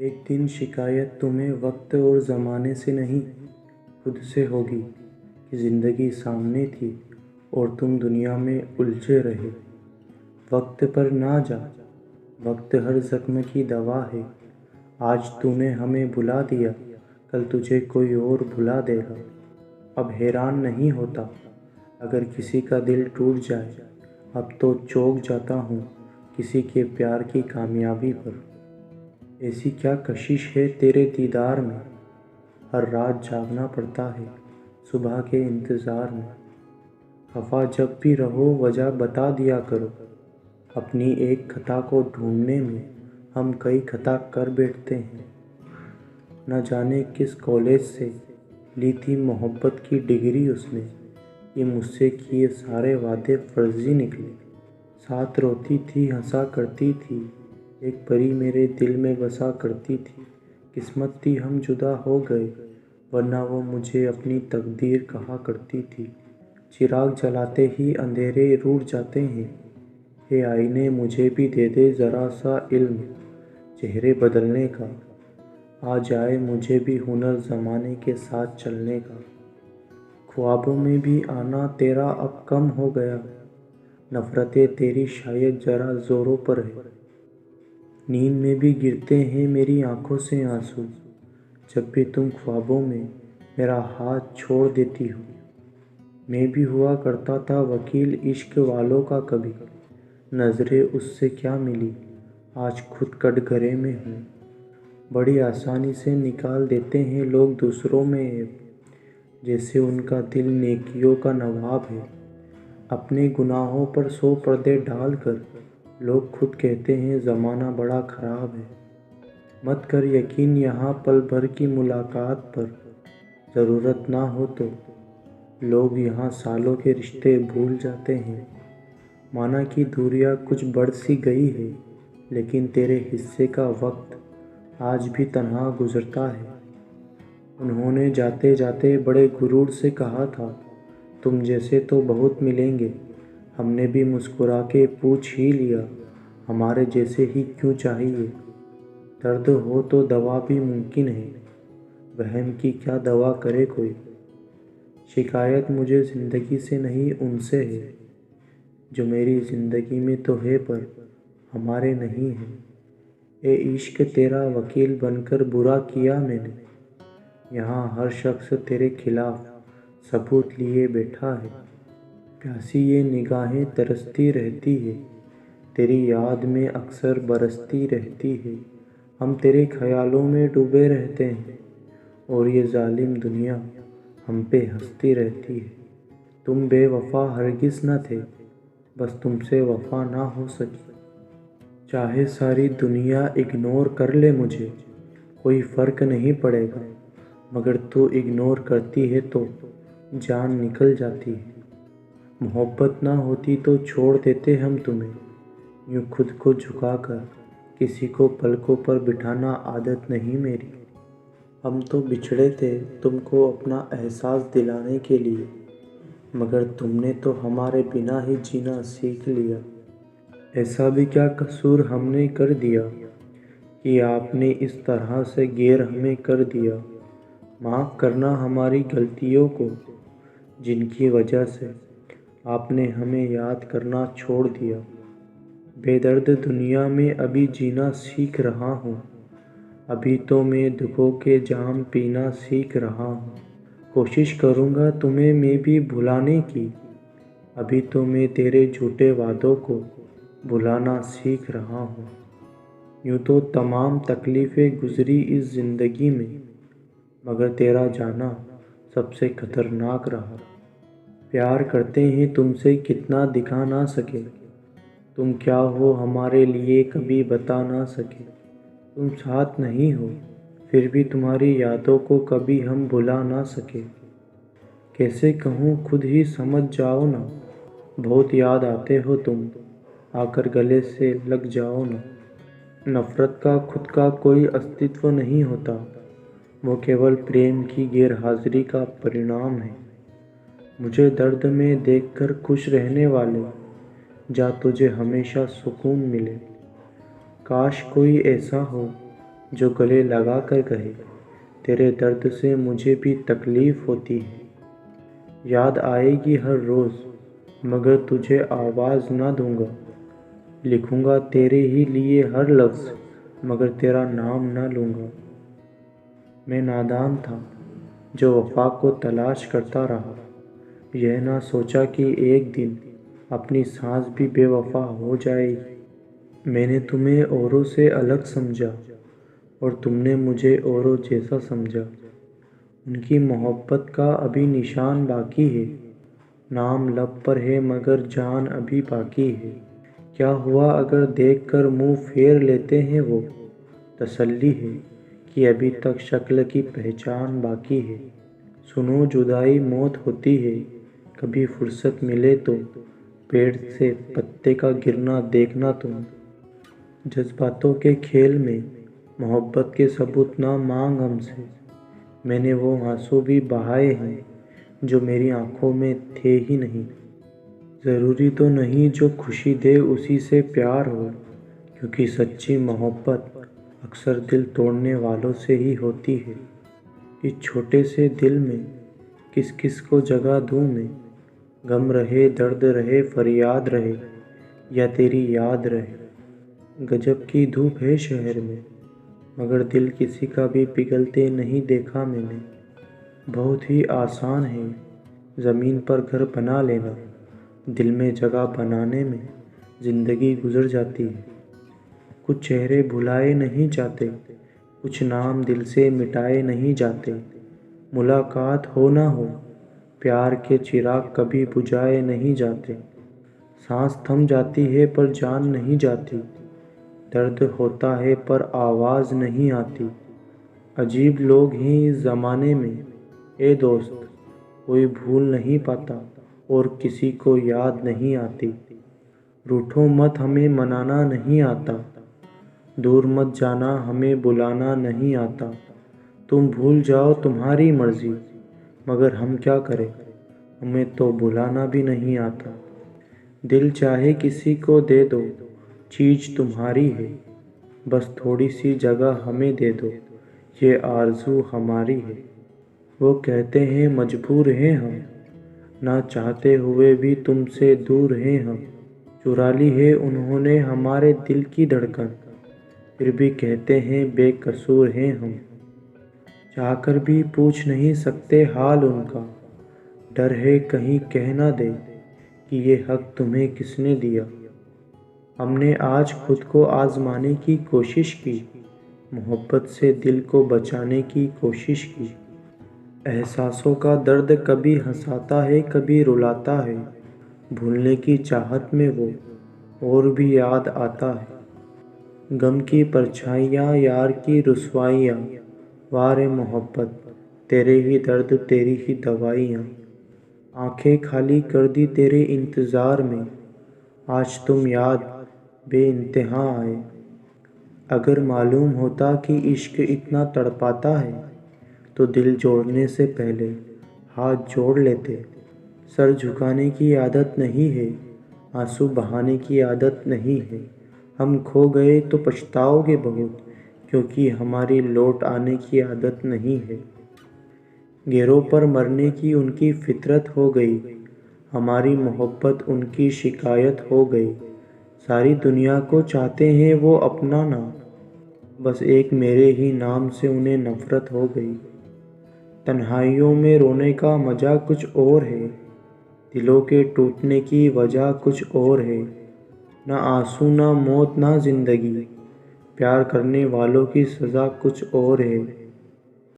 एक दिन शिकायत तुम्हें वक्त और ज़माने से नहीं, खुद से होगी कि ज़िंदगी सामने थी और तुम दुनिया में उलझे रहे। वक्त पर ना जा, वक्त हर ज़ख्म की दवा है। आज तूने हमें भुला दिया, कल तुझे कोई और भुला देगा। अब हैरान नहीं होता अगर किसी का दिल टूट जाए, अब तो चौंक जाता हूँ किसी के प्यार की कामयाबी पर। ऐसी क्या कशिश है तेरे दीदार में, हर रात जागना पड़ता है सुबह के इंतज़ार में। खफा जब भी रहो वजह बता दिया करो, अपनी एक खता को ढूंढने में हम कई खता कर बैठते हैं। न जाने किस कॉलेज से ली थी मोहब्बत की डिग्री उसने, ये मुझसे किए सारे वादे फर्जी निकले। साथ रोती थी हंसा करती थी, एक परी मेरे दिल में बसा करती थी। किस्मत थी हम जुदा हो गए, वरना वो मुझे अपनी तकदीर कहा करती थी। चिराग जलाते ही अंधेरे रूठ जाते हैं, हे आईने मुझे भी दे दे ज़रा सा इल्म चेहरे बदलने का। आ जाए मुझे भी हुनर ज़माने के साथ चलने का। ख्वाबों में भी आना तेरा अब कम हो गया, नफ़रतें तेरी शायद ज़रा ज़ोरों पर है। नींद में भी गिरते हैं मेरी आंखों से आंसू, जब भी तुम ख्वाबों में मेरा हाथ छोड़ देती हो। मैं भी हुआ करता था वकील इश्क वालों का कभी, नज़रें उससे क्या मिली, आज खुद कटघरे में हूँ। बड़ी आसानी से निकाल देते हैं लोग दूसरों में ऐब, जैसे उनका दिल नेकियों का नवाब है। अपने गुनाहों पर 100 पर्दे डालकर लोग खुद कहते हैं ज़माना बड़ा ख़राब है। मत कर यकीन यहाँ पल भर की मुलाकात पर, ज़रूरत ना हो तो लोग यहाँ सालों के रिश्ते भूल जाते हैं। माना कि दूरियाँ कुछ बढ़ सी गई है, लेकिन तेरे हिस्से का वक्त आज भी तन्हा गुज़रता है। उन्होंने जाते जाते बड़े गुरूर से कहा था, तुम जैसे तो बहुत मिलेंगे। हमने भी मुस्कुरा के पूछ ही लिया, हमारे जैसे ही क्यों चाहिए। दर्द हो तो दवा भी मुमकिन है, वहम की क्या दवा करे कोई। शिकायत मुझे ज़िंदगी से नहीं उनसे है, जो मेरी ज़िंदगी में तो है पर हमारे नहीं है। ए इश्क तेरा वकील बनकर बुरा किया मैंने, यहाँ हर शख्स तेरे खिलाफ सबूत लिए बैठा है। प्यासी ये निगाहें तरसती रहती है, तेरी याद में अक्सर बरसती रहती है। हम तेरे ख्यालों में डूबे रहते हैं और ये जालिम दुनिया हम पे हंसती रहती है। तुम बेवफा हरगिज़ न थे, बस तुमसे वफा ना हो सकी। चाहे सारी दुनिया इग्नोर कर ले मुझे, कोई फ़र्क नहीं पड़ेगा, मगर तू इग्नोर करती है तो जान निकल जाती है। मोहब्बत ना होती तो छोड़ देते हम तुम्हें, यूँ खुद को झुकाकर किसी को पलकों पर बिठाना आदत नहीं मेरी। हम तो बिछड़े थे तुमको अपना एहसास दिलाने के लिए, मगर तुमने तो हमारे बिना ही जीना सीख लिया। ऐसा भी क्या कसूर हमने कर दिया कि आपने इस तरह से गैर हमें कर दिया। माफ़ करना हमारी गलतियों को, जिनकी वजह से आपने हमें याद करना छोड़ दिया। बेदर्द दुनिया में अभी जीना सीख रहा हूँ, अभी तो मैं दुखों के जाम पीना सीख रहा हूँ। कोशिश करूँगा तुम्हें मैं भी भुलाने की, अभी तो मैं तेरे झूठे वादों को भुलाना सीख रहा हूँ। यूँ तो तमाम तकलीफ़ें गुज़री इस ज़िंदगी में, मगर तेरा जाना सबसे ख़तरनाक रहा। प्यार करते हैं तुमसे कितना दिखा ना सके, तुम क्या हो हमारे लिए कभी बता ना सके। तुम साथ नहीं हो फिर भी तुम्हारी यादों को कभी हम भुला ना सके। कैसे कहूँ खुद ही समझ जाओ ना, बहुत याद आते हो तुम, आकर गले से लग जाओ ना। नफ़रत का खुद का कोई अस्तित्व नहीं होता, वो केवल प्रेम की गैरहाज़िरी का परिणाम है। मुझे दर्द में देखकर खुश रहने वाले, जा तुझे हमेशा सुकून मिले। काश कोई ऐसा हो جو گلے لگا کر کہے تیرے درد سے مجھے بھی تکلیف ہوتی ہے۔ یاد آئے گی ہر روز مگر تجھے آواز نہ دوں گا، لکھوں گا تیرے ہی لیے ہر لفظ مگر تیرا نام نہ لوں گا۔ میں نادان تھا جو وفا کو تلاش کرتا رہا، یہ نہ سوچا کہ ایک دن اپنی سانس بھی بے وفا ہو جائے گی۔ میں نے تمہیں اوروں سے الگ سمجھا اور تم نے مجھے اوروں جیسا سمجھا۔ ان کی محبت کا ابھی نشان باقی ہے، نام لب پر ہے مگر جان ابھی باقی ہے۔ کیا ہوا اگر دیکھ کر منہ پھیر لیتے ہیں وہ، تسلی ہے کہ ابھی تک شکل کی پہچان باقی ہے۔ سنو جدائی موت ہوتی ہے، کبھی فرصت ملے تو پیڑ سے پتے کا گرنا دیکھنا تم۔ جذباتوں کے کھیل میں محبت کے ثبوت نہ مانگ ہم سے، میں نے وہ آنسو بھی بہائے ہیں جو میری آنکھوں میں تھے ہی نہیں۔ ضروری تو نہیں جو خوشی دے اسی سے پیار ہو، کیونکہ سچی محبت اکثر دل توڑنے والوں سے ہی ہوتی ہے۔ اس چھوٹے سے دل میں کس کس کو جگہ دوں میں، غم رہے درد رہے فریاد رہے یا تیری یاد رہے۔ گجب کی دھوپ ہے شہر میں مگر دل کسی کا بھی پگھلتے نہیں دیکھا میں نے۔ بہت ہی آسان ہے زمین پر گھر بنا لینا، دل میں جگہ بنانے میں زندگی گزر جاتی ہے۔ کچھ چہرے بھلائے نہیں جاتے، کچھ نام دل سے مٹائے نہیں جاتے۔ ملاقات ہو نہ ہو پیار کے چراغ کبھی بجھائے نہیں جاتے۔ سانس تھم جاتی ہے پر جان نہیں جاتی، درد ہوتا ہے پر آواز نہیں آتی۔ عجیب لوگ ہیں اس زمانے میں اے دوست، کوئی بھول نہیں پاتا اور کسی کو یاد نہیں آتی۔ روٹھو مت ہمیں منانا نہیں آتا، دور مت جانا ہمیں بلانا نہیں آتا۔ تم بھول جاؤ تمہاری مرضی مگر ہم کیا کریں، ہمیں تو بھلانا بھی نہیں آتا۔ دل چاہے کسی کو دے دو، چیز تمہاری ہے، بس تھوڑی سی جگہ ہمیں دے دو، یہ آرزو ہماری ہے۔ وہ کہتے ہیں مجبور ہیں ہم، نہ چاہتے ہوئے بھی تم سے دور ہیں ہم۔ چرا لی ہے انہوں نے ہمارے دل کی دھڑکن، پھر بھی کہتے ہیں بے قصور ہیں ہم۔ چاہ کر بھی پوچھ نہیں سکتے حال ان کا، ڈر ہے کہیں کہہ نہ دے کہ یہ حق تمہیں کس نے دیا۔ ہم نے آج خود کو آزمانے کی کوشش کی، محبت سے دل کو بچانے کی کوشش کی۔ احساسوں کا درد کبھی ہنساتا ہے کبھی رلاتا ہے، بھولنے کی چاہت میں وہ اور بھی یاد آتا ہے۔ غم کی پرچھائیاں یار کی رسوائیاں، وارے محبت تیرے ہی درد تیری ہی دوائیاں۔ آنکھیں خالی کر دی تیرے انتظار میں، آج تم یاد بے انتہا آئے۔ اگر معلوم ہوتا کہ عشق اتنا تڑپاتا ہے تو دل جوڑنے سے پہلے ہاتھ جوڑ لیتے۔ سر جھکانے کی عادت نہیں ہے، آنسو بہانے کی عادت نہیں ہے۔ ہم کھو گئے تو پچھتاؤ گے بہت، کیونکہ ہماری لوٹ آنے کی عادت نہیں ہے۔ گیروں پر مرنے کی ان کی فطرت ہو گئی، ہماری محبت ان کی شکایت ہو گئی۔ ساری دنیا کو چاہتے ہیں وہ اپنانا، بس ایک میرے ہی نام سے انہیں نفرت ہو گئی۔ تنہائیوں میں رونے کا مزہ کچھ اور ہے، دلوں کے ٹوٹنے کی وجہ کچھ اور ہے۔ نہ آنسو نہ موت نہ زندگی، پیار کرنے والوں کی سزا کچھ اور ہے۔